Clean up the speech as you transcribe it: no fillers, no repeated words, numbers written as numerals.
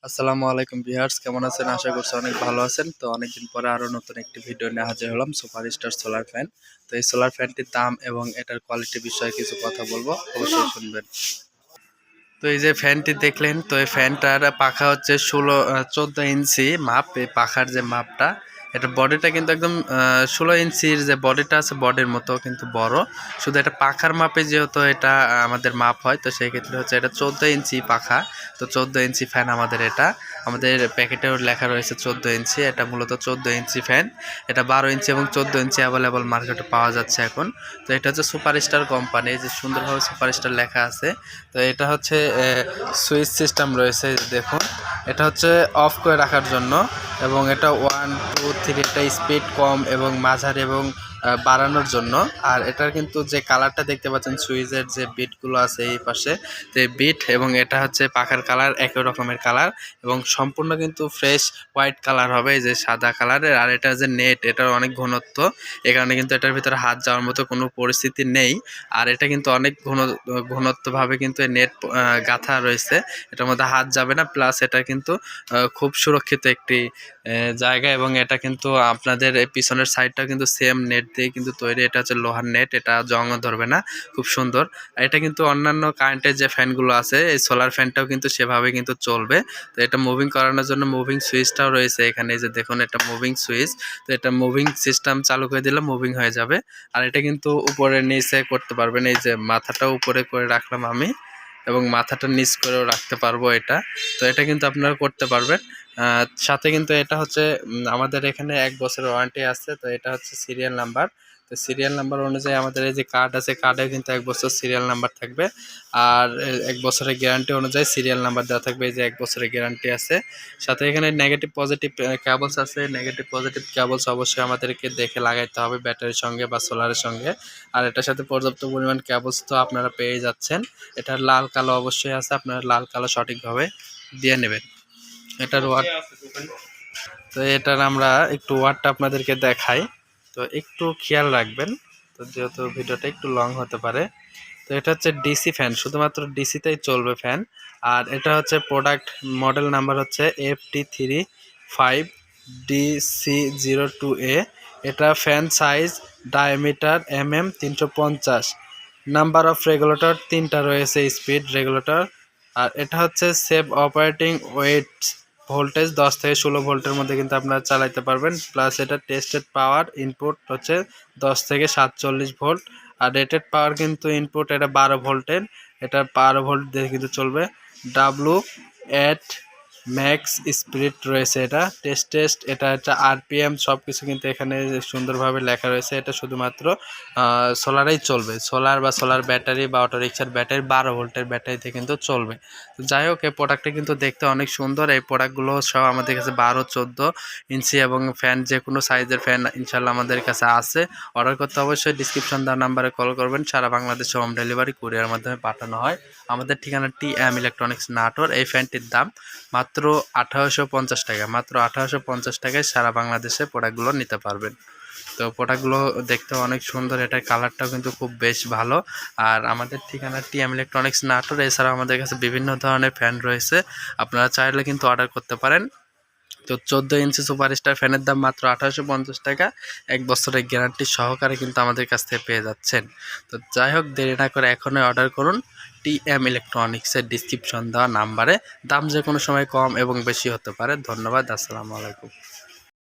আসসালামু আলাইকুম ভিউয়ার্স, কেমন আছেন? আশা করছি অনেক ভালো আছেন। তো অনেকদিন পরে আরো নতুন একটি ভিডিও নিয়ে হাজির হলাম, সুপারস্টার সোলার ফ্যান। তো এই সোলার ফ্যানটির দাম এবং এটার কোয়ালিটি বিষয়ে কিছু কথা বলবো, অবশ্যই শুনবেন। তো এই যে ফ্যানটি দেখলেন, তো এই ফ্যানটার পাখা হচ্ছে 14 ইঞ্চি মাপ। এই পাখার যে মাপটা, এটা বডিটা কিন্তু একদম 16 ইঞ্চির যে বডিটা আছে, বডির মতো কিন্তু বড়। শুধু এটা পাখার মাপে যেহেতু এটা আমাদের মাপ হয়, তো সেই ক্ষেত্রে হচ্ছে এটা 14 ইঞ্চি পাখা। তো 14 ইঞ্চি ফ্যান আমাদের এটা, আমাদের প্যাকেটেও লেখা রয়েছে 14 ইঞ্চি। এটা মূলত 14 ইঞ্চি ফ্যান। এটা 12 ইঞ্চি এবং 14 ইঞ্চি অ্যাভেলেবল মার্কেটে পাওয়া যাচ্ছে এখন। তো এটা হচ্ছে সুপারস্টার কোম্পানি, যে সুন্দরভাবে সুপারস্টার লেখা আছে। তো এটা হচ্ছে সুইচ সিস্টেম রয়েছে, দেখুন। এটা হচ্ছে অফ করে রাখার জন্য, এবং এটা 1 2 3 এটা স্পিড কম এবং মাঝারি এবং বাড়ানোর জন্য। আর এটার কিন্তু যে কালারটা দেখতে পাচ্ছেন, সুইচের যে বিটগুলো আছে এই পাশে, তো বিট এবং এটা হচ্ছে পাখার কালার একই রকমের কালার, এবং সম্পূর্ণ কিন্তু ফ্রেশ হোয়াইট কালার হবে, এই যে সাদা কালারের। আর এটা যে নেট, এটার অনেক ঘনত্ব, এ কারণে কিন্তু এটার ভিতরে হাত যাওয়ার মতো কোনো পরিস্থিতি নেই। আর এটা কিন্তু অনেক ঘনত্বভাবে কিন্তু নেট গাঁথা রয়েছে, এটার মধ্যে হাত যাবে না। প্লাস এটা কিন্তু খুব সুরক্ষিত একটি জায়গা, এবং এটা কিন্তু আপনাদের এই পিছনের সাইডটা কিন্তু সেম নেট দিয়ে কিন্তু তৈরি। এটা হচ্ছে লোহার নেট, এটা জংও ধরবে না, খুব সুন্দর। আর এটা কিন্তু অন্যান্য কারেন্টের যে ফ্যানগুলো আছে, এই সোলার ফ্যানটাও কিন্তু সেভাবে কিন্তু চলবে। তো এটা মুভিং করানোর জন্য মুভিং সুইচটাও রয়েছে এখানে, এই যে দেখুন, এটা মুভিং সুইচ। তো এটা মুভিং সিস্টেম চালু করে দিলে মুভিং হয়ে যাবে। আর এটা কিন্তু উপরে নিচে করতে পারবেন, এই যে মাথাটা উপরে করে রাখলাম আমি, এবং মাথাটা নিচ করেও রাখতে পারবো এটা। তো এটা কিন্তু আপনারা করতে পারবেন। সাথে কিন্তু এটা হচ্ছে আমাদের এখানে 1 বছরের ওয়ারেন্টি আছে। তো এটা হচ্ছে সিরিয়াল নাম্বার। তো সিরিয়াল নাম্বার অনুযায়ী আমাদের এই যে কার্ড আছে, কার্ডে কিন্তু 1 বছর সিরিয়াল নাম্বার থাকবে। আর 1 বছরের গ্যারান্টি অনুযায়ী সিরিয়াল নাম্বার দেওয়া থাকবে, এই যে 1 বছরের গ্যারান্টি আছে। সাথে এখানে নেগেটিভ পজিটিভ কেবলস আছে। নেগেটিভ পজিটিভ কেবলস অবশ্যই আমাদেরকে দেখে লাগাইতে হবে, ব্যাটারির সঙ্গে বা সোলারের সঙ্গে। আর এটার সাথে পর্যাপ্ত পরিমাণ কেবলস তো আপনারা পেয়ে যাচ্ছেন। এটার লাল কালো অবশ্যই আছে, আপনারা লাল কালো সঠিকভাবে দিয়ে নেবেন। এটার ওয়াট, তো এটার আমরা একটু ওয়াটটা আপনাদেরকে দেখাই, তো একটু খেয়াল রাখবেন। তো যেহেতু ভিডিওটা একটু লং হতে পারে। তো এটা হচ্ছে ডিসি ফ্যান, শুধুমাত্র ডিসিতেই চলবে ফ্যান। আর এটা হচ্ছে প্রোডাক্ট মডেল নাম্বার হচ্ছে FT35DC02A। এটা fan size diameter mm 350। Number of regulator 3টা রয়েছে, স্পিড রেগুলেটর। আর এটা হচ্ছে সেভ অপারেটিং ওয়েট, ভোল্টেজ 10 থেকে 16 ভোল্টের মধ্যে কিন্তু আপনারা চালাতে পারবেন। প্লাস এটা টেস্টেড পাওয়ার ইনপুট হচ্ছে 10 থেকে 47 ভোল্ট। আর রেটেড পাওয়ার কিন্তু ইনপুট এটা 12 ভোল্টের, এটা 12 ভোল্ট দিয়ে কিন্তু চলবে। W8 ম্যাক্স স্পিরিট রয়েছে, এটা টেস্ট। এটা হচ্ছে RPM সব কিছু কিন্তু এখানে সুন্দরভাবে লেখা রয়েছে। এটা শুধুমাত্র সোলারেই চলবে, সোলার বা সোলার ব্যাটারি বা অটো রিক্সার ব্যাটারি 12 ভোল্টের ব্যাটারিতে কিন্তু চলবে। তো যাই হোক, এই প্রোডাক্টটা কিন্তু দেখতে অনেক সুন্দর। এই প্রোডাক্টগুলো সব আমাদের কাছে 12-14 ইঞ্চি এবং ফ্যান যে কোনো সাইজের ফ্যান ইনশাল্লাহ আমাদের কাছে আছে। অর্ডার করতে অবশ্যই ডিসক্রিপশন দেওয়ার নাম্বারে কল করবেন। সারা বাংলাদেশে হোম ডেলিভারি কুরিয়ার মাধ্যমে পাঠানো হয়। আমাদের ঠিকানা TM ইলেকট্রনিক্স নাটোর। এই ফ্যানটির দাম মাত্র 1850 টাকা, মাত্র 1850 টাকায় সারা বাংলাদেশে প্রোডাক্টগুলো নিতে পারবেন। তো প্রোডাক্টগুলো দেখতে অনেক সুন্দর, এটার কালারটাও কিন্তু খুব বেশ ভালো। আর আমাদের ঠিকানা TM ইলেকট্রনিক্স নাটোর। এছাড়াও আমাদের কাছে বিভিন্ন ধরনের ফ্যান রয়েছে, আপনারা চাইলে কিন্তু অর্ডার করতে পারেন। তো 14 ইঞ্চি সুপারস্টার ফ্যানের দাম মাত্র 1850 টাকা, 1 বছরের গ্যারান্টি সহকারে কিন্তু আমাদের কাছ থেকে পেয়ে যাচ্ছেন। তো যাই হোক, দেরি না করে এখনই অর্ডার করুন TM ইলেকট্রনিক্সের ডিসক্রিপশন দেওয়া নাম্বারে। দাম যে কোনো সময় কম এবং বেশি হতে পারে। ধন্যবাদ, আসসালামু আলাইকুম।